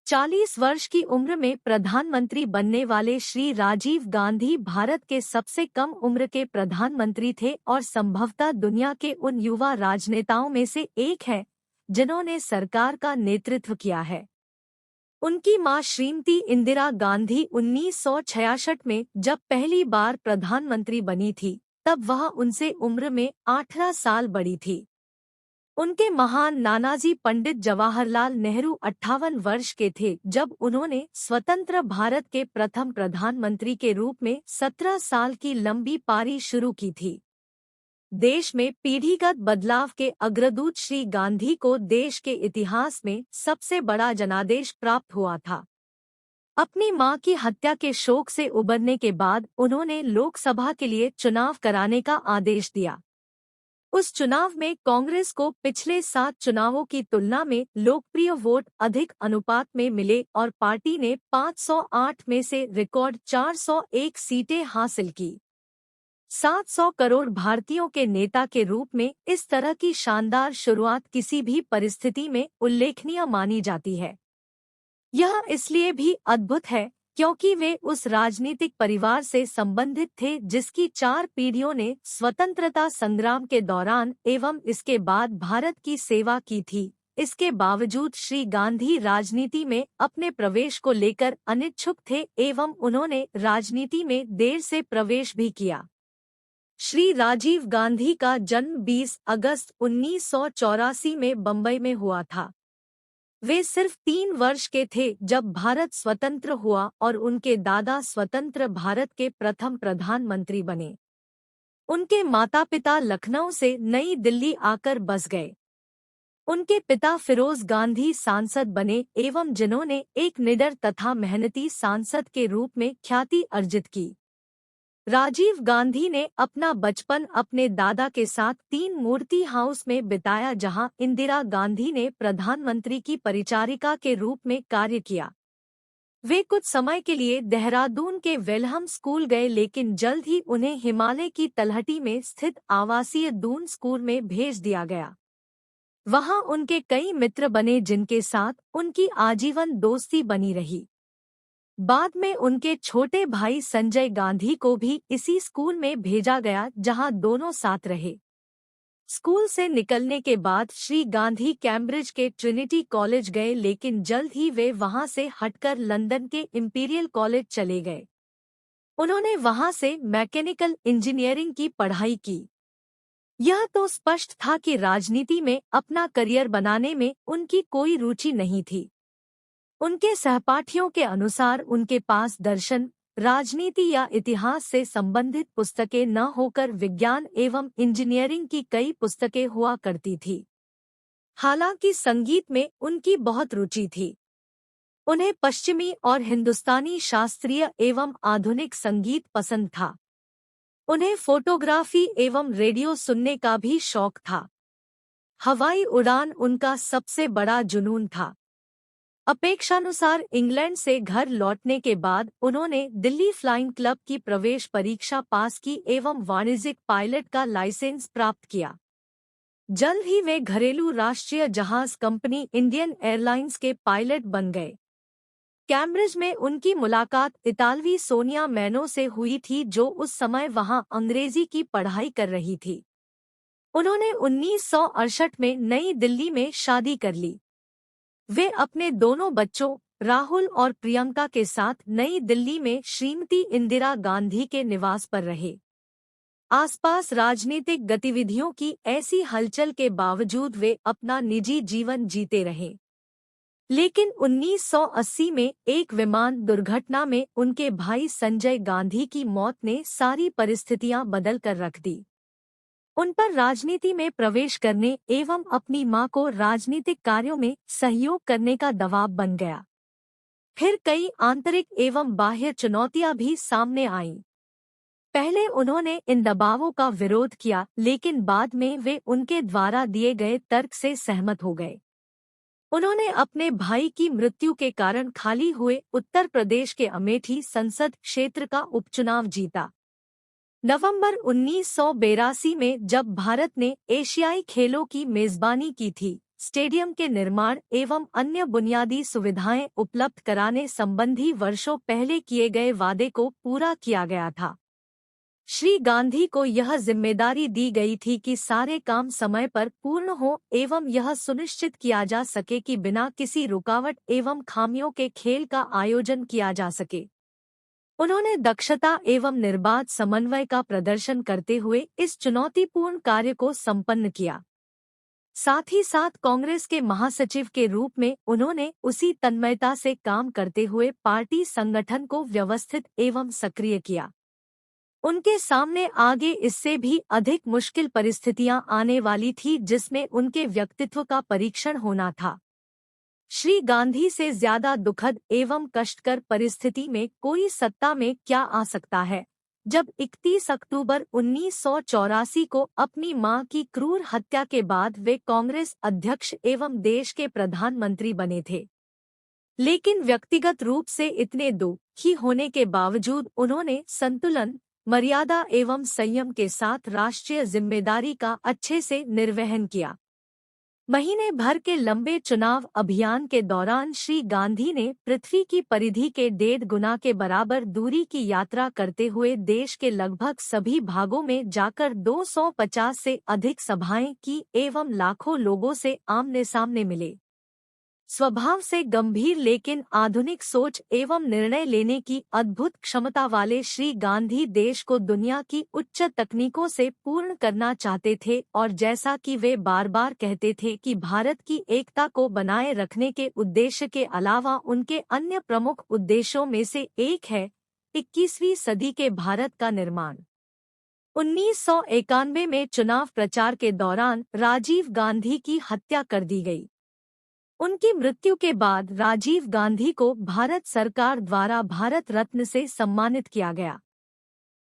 40 वर्ष की उम्र में प्रधानमंत्री बनने वाले श्री राजीव गांधी भारत के सबसे कम उम्र के प्रधानमंत्री थे और संभवतः दुनिया के उन युवा राजनेताओं में से एक हैं जिन्होंने सरकार का नेतृत्व किया है। उनकी मां श्रीमती इंदिरा गांधी 1966 में जब पहली बार प्रधानमंत्री बनी थी, तब वह उनसे उम्र में 18 साल बड़ी थी। उनके महान नानाजी पंडित जवाहरलाल नेहरू 58 वर्ष के थे जब उन्होंने स्वतंत्र भारत के प्रथम प्रधानमंत्री के रूप में 17 साल की लंबी पारी शुरू की थी। देश में पीढ़ीगत बदलाव के अग्रदूत श्री गांधी को देश के इतिहास में सबसे बड़ा जनादेश प्राप्त हुआ था। अपनी मां की हत्या के शोक से उबरने के बाद उन्होंने लोकसभा के लिए चुनाव कराने का आदेश दिया। उस चुनाव में कांग्रेस को पिछले 7 चुनावों की तुलना में लोकप्रिय वोट अधिक अनुपात में मिले और पार्टी ने 508 में से रिकॉर्ड 401 सीटें हासिल की। 700 करोड़ भारतीयों के नेता के रूप में इस तरह की शानदार शुरुआत किसी भी परिस्थिति में उल्लेखनीय मानी जाती है। यह इसलिए भी अद्भुत है क्योंकि वे उस राजनीतिक परिवार से संबंधित थे जिसकी 4 पीढ़ियों ने स्वतंत्रता संग्राम के दौरान एवं इसके बाद भारत की सेवा की थी। इसके बावजूद श्री गांधी राजनीति में अपने प्रवेश को लेकर अनिच्छुक थे एवं उन्होंने राजनीति में देर से प्रवेश भी किया। श्री राजीव गांधी का जन्म 20 अगस्त 1984 में बम्बई में हुआ था। वे सिर्फ 3 वर्ष के थे जब भारत स्वतंत्र हुआ और उनके दादा स्वतंत्र भारत के प्रथम प्रधानमंत्री बने। उनके माता-पिता लखनऊ से नई दिल्ली आकर बस गए। उनके पिता फिरोज गांधी सांसद बने एवं जिन्होंने एक निडर तथा मेहनती सांसद के रूप में ख्याति अर्जित की। राजीव गांधी ने अपना बचपन अपने दादा के साथ 3 मूर्ति हाउस में बिताया जहां इंदिरा गांधी ने प्रधानमंत्री की परिचारिका के रूप में कार्य किया। वे कुछ समय के लिए देहरादून के वेलहम स्कूल गए लेकिन जल्द ही उन्हें हिमालय की तलहटी में स्थित आवासीय दून स्कूल में भेज दिया गया। वहां उनके कई मित्र बने जिनके साथ उनकी आजीवन दोस्ती बनी रही। बाद में उनके छोटे भाई संजय गांधी को भी इसी स्कूल में भेजा गया जहां दोनों साथ रहे। स्कूल से निकलने के बाद श्री गांधी कैम्ब्रिज के ट्रिनिटी कॉलेज गए लेकिन जल्द ही वे वहां से हटकर लंदन के इंपीरियल कॉलेज चले गए। उन्होंने वहां से मैकेनिकल इंजीनियरिंग की पढ़ाई की। यह तो स्पष्ट था कि राजनीति में अपना करियर बनाने में उनकी कोई रुचि नहीं थी। उनके सहपाठियों के अनुसार उनके पास दर्शन, राजनीति या इतिहास से संबंधित पुस्तकें न होकर विज्ञान एवं इंजीनियरिंग की कई पुस्तकें हुआ करती थी। हालांकि संगीत में उनकी बहुत रुचि थी। उन्हें पश्चिमी और हिंदुस्तानी शास्त्रीय एवं आधुनिक संगीत पसंद था। उन्हें फोटोग्राफी एवं रेडियो सुनने का भी शौक था। हवाई उड़ान उनका सबसे बड़ा जुनून था। अपेक्षानुसार इंग्लैंड से घर लौटने के बाद उन्होंने दिल्ली फ्लाइंग क्लब की प्रवेश परीक्षा पास की एवं वाणिज्यिक पायलट का लाइसेंस प्राप्त किया। जल्द ही वे घरेलू राष्ट्रीय जहाज कंपनी इंडियन एयरलाइंस के पायलट बन गए। कैम्ब्रिज में उनकी मुलाकात इतालवी सोनिया मैनो से हुई थी जो उस समय वहां अंग्रेजी की पढ़ाई कर रही थी। उन्होंने 1968 में नई दिल्ली में शादी कर ली। वे अपने दोनों बच्चों राहुल और प्रियंका के साथ नई दिल्ली में श्रीमती इंदिरा गांधी के निवास पर रहे। आसपास राजनीतिक गतिविधियों की ऐसी हलचल के बावजूद वे अपना निजी जीवन जीते रहे। लेकिन 1980 में एक विमान दुर्घटना में उनके भाई संजय गांधी की मौत ने सारी परिस्थितियां बदल कर रख दी। उन पर राजनीति में प्रवेश करने एवं अपनी मां को राजनीतिक कार्यों में सहयोग करने का दबाव बन गया। फिर कई आंतरिक एवं बाह्य चुनौतियां भी सामने आईं। पहले उन्होंने इन दबावों का विरोध किया लेकिन बाद में वे उनके द्वारा दिए गए तर्क से सहमत हो गए। उन्होंने अपने भाई की मृत्यु के कारण खाली हुए उत्तर प्रदेश के अमेठी संसद क्षेत्र का उपचुनाव जीता। नवंबर 1982 में जब भारत ने एशियाई खेलों की मेजबानी की थी, स्टेडियम के निर्माण एवं अन्य बुनियादी सुविधाएं उपलब्ध कराने संबंधी वर्षों पहले किए गए वादे को पूरा किया गया था। श्री गांधी को यह जिम्मेदारी दी गई थी कि सारे काम समय पर पूर्ण हो एवं यह सुनिश्चित किया जा सके कि बिना किसी रुकावट एवं खामियों के खेल का आयोजन किया जा सके। उन्होंने दक्षता एवं निर्बाध समन्वय का प्रदर्शन करते हुए इस चुनौतीपूर्ण कार्य को संपन्न किया। साथ ही साथ कांग्रेस के महासचिव के रूप में उन्होंने उसी तन्मयता से काम करते हुए पार्टी संगठन को व्यवस्थित एवं सक्रिय किया। उनके सामने आगे इससे भी अधिक मुश्किल परिस्थितियां आने वाली थी, जिसमें उनके व्यक्तित्व का परीक्षण होना था। श्री गांधी से ज्यादा दुखद एवं कष्टकर परिस्थिति में कोई सत्ता में क्या आ सकता है, जब 31 अक्टूबर 1984 को अपनी मां की क्रूर हत्या के बाद वे कांग्रेस अध्यक्ष एवं देश के प्रधानमंत्री बने थे। लेकिन व्यक्तिगत रूप से इतने दुखी होने के बावजूद उन्होंने संतुलन, मर्यादा एवं संयम के साथ राष्ट्रीय जिम्मेदारी का अच्छे से निर्वहन किया। महीने भर के लंबे चुनाव अभियान के दौरान श्री गांधी ने पृथ्वी की परिधि के 1.5 गुना के बराबर दूरी की यात्रा करते हुए देश के लगभग सभी भागों में जाकर 250 से अधिक सभाएं की एवं लाखों लोगों से आमने सामने मिले। स्वभाव से गंभीर लेकिन आधुनिक सोच एवं निर्णय लेने की अद्भुत क्षमता वाले श्री गांधी देश को दुनिया की उच्च तकनीकों से पूर्ण करना चाहते थे, और जैसा कि वे बार बार कहते थे कि भारत की एकता को बनाए रखने के उद्देश्य के अलावा उनके अन्य प्रमुख उद्देश्यों में से एक है 21वीं सदी के भारत का निर्माण। 1991 में चुनाव प्रचार के दौरान राजीव गांधी की हत्या कर दी गई। उनकी मृत्यु के बाद राजीव गांधी को भारत सरकार द्वारा भारत रत्न से सम्मानित किया गया।